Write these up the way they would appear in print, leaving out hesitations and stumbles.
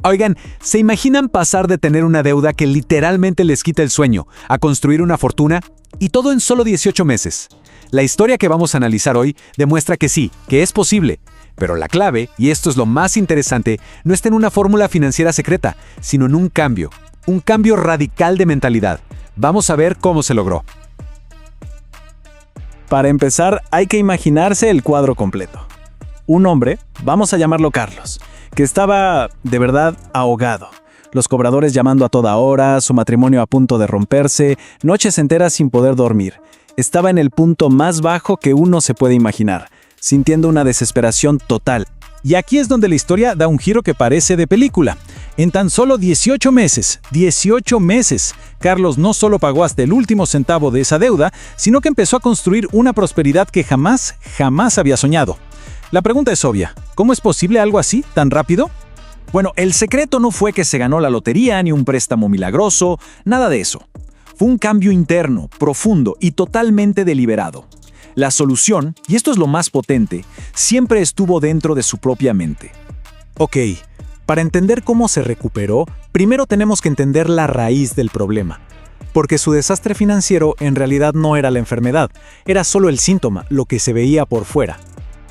Oigan, ¿se imaginan pasar de tener una deuda que literalmente les quita el sueño a construir una fortuna? Y todo en solo 18 meses. La historia que vamos a analizar hoy demuestra que sí, que es posible. Pero la clave, y esto es lo más interesante, no está en una fórmula financiera secreta, sino en un cambio radical de mentalidad. Vamos a ver cómo se logró. Para empezar, hay que imaginarse el cuadro completo. Un hombre, vamos a llamarlo Carlos, que estaba, de verdad, ahogado. Los cobradores llamando a toda hora, su matrimonio a punto de romperse, noches enteras sin poder dormir. Estaba en el punto más bajo que uno se puede imaginar, sintiendo una desesperación total. Y aquí es donde la historia da un giro que parece de película. En tan solo 18 meses, Carlos no solo pagó hasta el último centavo de esa deuda, sino que empezó a construir una prosperidad que jamás había soñado. La pregunta es obvia, ¿cómo es posible algo así, tan rápido? Bueno, el secreto no fue que se ganó la lotería ni un préstamo milagroso, nada de eso. Fue un cambio interno, profundo y totalmente deliberado. La solución, y esto es lo más potente, siempre estuvo dentro de su propia mente. Ok, para entender cómo se recuperó, primero tenemos que entender la raíz del problema. Porque su desastre financiero en realidad no era la enfermedad, era solo el síntoma, lo que se veía por fuera.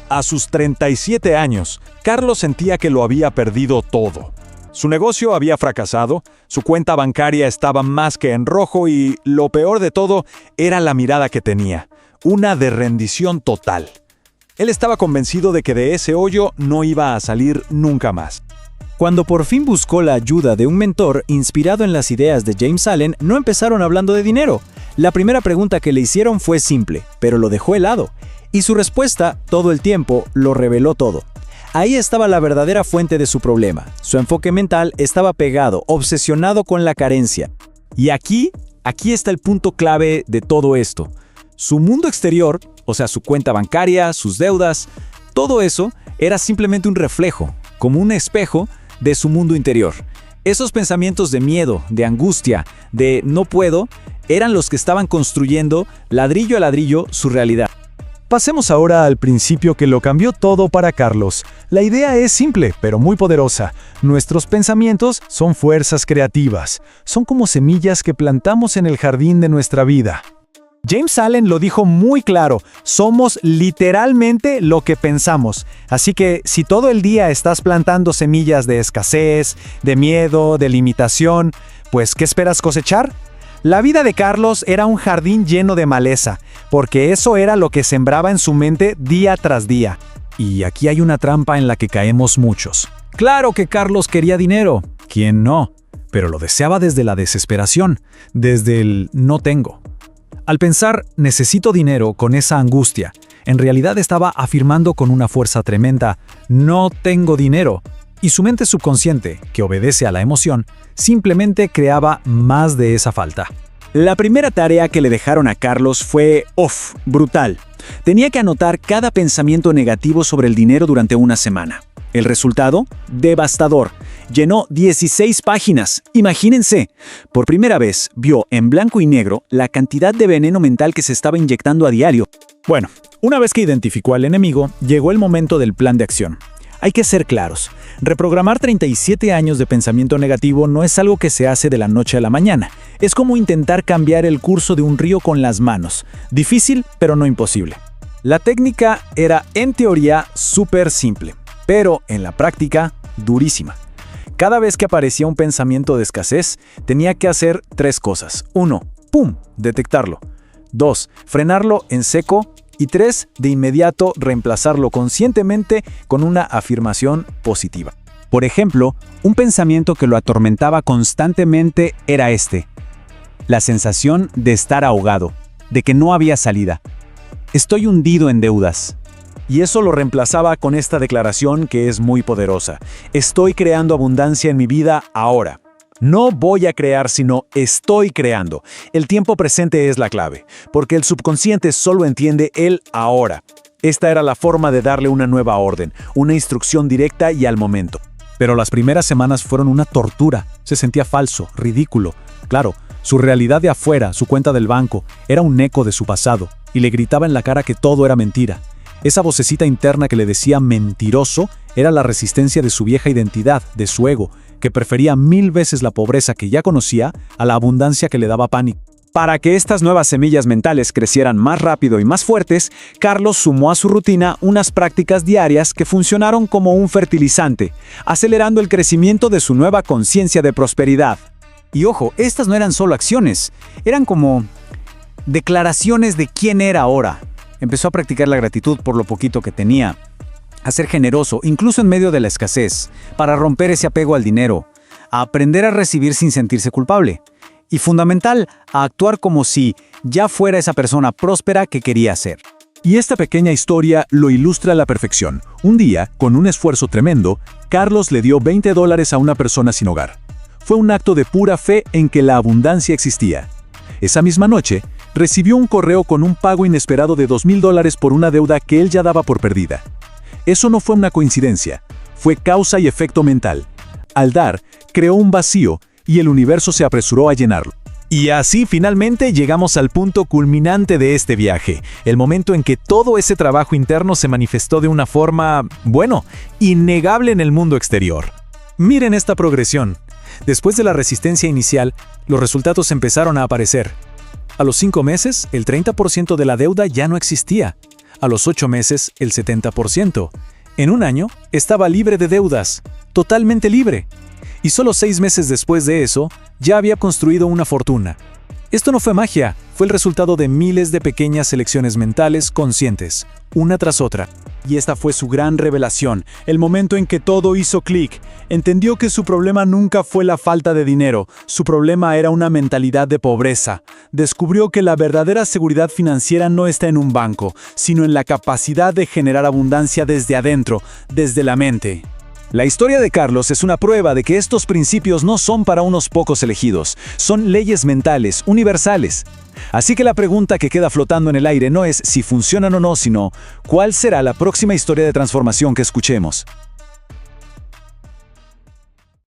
A sus 37 años, Carlos sentía que lo había perdido todo. Su negocio había fracasado, su cuenta bancaria estaba más que en rojo y, lo peor de todo, era la mirada que tenía, una de rendición total. Él estaba convencido de que de ese hoyo no iba a salir nunca más. Cuando por fin buscó la ayuda de un mentor inspirado en las ideas de James Allen, no empezaron hablando de dinero. La primera pregunta que le hicieron fue simple, pero lo dejó helado. Y su respuesta, todo el tiempo, lo reveló todo. Ahí estaba la verdadera fuente de su problema. Su enfoque mental estaba pegado, obsesionado con la carencia. Y aquí está el punto clave de todo esto. Su mundo exterior, o sea, su cuenta bancaria, sus deudas, todo eso era simplemente un reflejo, como un espejo de su mundo interior. Esos pensamientos de miedo, de angustia, de no puedo, eran los que estaban construyendo, ladrillo a ladrillo, su realidad. Pasemos ahora al principio que lo cambió todo para Carlos. La idea es simple, pero muy poderosa. Nuestros pensamientos son fuerzas creativas. Son como semillas que plantamos en el jardín de nuestra vida. James Allen lo dijo muy claro, somos literalmente lo que pensamos. Así que si todo el día estás plantando semillas de escasez, de miedo, de limitación, pues ¿qué esperas cosechar? La vida de Carlos era un jardín lleno de maleza, porque eso era lo que sembraba en su mente día tras día. Y aquí hay una trampa en la que caemos muchos. Claro que Carlos quería dinero, ¿quién no? Pero lo deseaba desde la desesperación, desde el no tengo. Al pensar necesito dinero con esa angustia, en realidad estaba afirmando con una fuerza tremenda, no tengo dinero. Y su mente subconsciente, que obedece a la emoción, simplemente creaba más de esa falta. La primera tarea que le dejaron a Carlos fue, brutal. Tenía que anotar cada pensamiento negativo sobre el dinero durante una semana. El resultado, devastador. Llenó 16 páginas. Imagínense. Por primera vez vio en blanco y negro la cantidad de veneno mental que se estaba inyectando a diario. Bueno, una vez que identificó al enemigo, llegó el momento del plan de acción. Hay que ser claros. Reprogramar 37 años de pensamiento negativo no es algo que se hace de la noche a la mañana. Es como intentar cambiar el curso de un río con las manos. Difícil, pero no imposible. La técnica era, en teoría, súper simple, pero en la práctica, durísima. Cada vez que aparecía un pensamiento de escasez, tenía que hacer 3 cosas. 1. Detectarlo. 2. Frenarlo en seco. Y 3. De inmediato reemplazarlo conscientemente con una afirmación positiva. Por ejemplo, un pensamiento que lo atormentaba constantemente era este. La sensación de estar ahogado, de que no había salida. Estoy hundido en deudas. Y eso lo reemplazaba con esta declaración que es muy poderosa. Estoy creando abundancia en mi vida ahora. No voy a crear, sino estoy creando. El tiempo presente es la clave, porque el subconsciente solo entiende el ahora. Esta era la forma de darle una nueva orden, una instrucción directa y al momento. Pero las primeras semanas fueron una tortura. Se sentía falso, ridículo. Claro, su realidad de afuera, su cuenta del banco, era un eco de su pasado, y le gritaba en la cara que todo era mentira. Esa vocecita interna que le decía mentiroso era la resistencia de su vieja identidad, de su ego, que prefería 1000 veces la pobreza que ya conocía a la abundancia que le daba pánico. Para que estas nuevas semillas mentales crecieran más rápido y más fuertes, Carlos sumó a su rutina unas prácticas diarias que funcionaron como un fertilizante, acelerando el crecimiento de su nueva conciencia de prosperidad. Y ojo, estas no eran solo acciones, eran como declaraciones de quién era ahora. Empezó a practicar la gratitud por lo poquito que tenía, a ser generoso, incluso en medio de la escasez, para romper ese apego al dinero, a aprender a recibir sin sentirse culpable. Y fundamental, a actuar como si ya fuera esa persona próspera que quería ser. Y esta pequeña historia lo ilustra a la perfección. Un día, con un esfuerzo tremendo, Carlos le dio $20 a una persona sin hogar. Fue un acto de pura fe en que la abundancia existía. Esa misma noche, recibió un correo con un pago inesperado de $2000 por una deuda que él ya daba por perdida. Eso no fue una coincidencia, fue causa y efecto mental. Al dar, creó un vacío y el universo se apresuró a llenarlo. Y así finalmente llegamos al punto culminante de este viaje, el momento en que todo ese trabajo interno se manifestó de una forma, innegable en el mundo exterior. Miren esta progresión. Después de la resistencia inicial, los resultados empezaron a aparecer. A los 5 meses, el 30% de la deuda ya no existía. A los 8 meses, el 70%. En un año, estaba libre de deudas, totalmente libre. Y solo 6 meses después de eso, ya había construido una fortuna. Esto no fue magia, fue el resultado de miles de pequeñas elecciones mentales conscientes, una tras otra. Y esta fue su gran revelación, el momento en que todo hizo clic. Entendió que su problema nunca fue la falta de dinero, su problema era una mentalidad de pobreza. Descubrió que la verdadera seguridad financiera no está en un banco, sino en la capacidad de generar abundancia desde adentro, desde la mente. La historia de Carlos es una prueba de que estos principios no son para unos pocos elegidos, son leyes mentales, universales. Así que la pregunta que queda flotando en el aire no es si funcionan o no, sino ¿cuál será la próxima historia de transformación que escuchemos?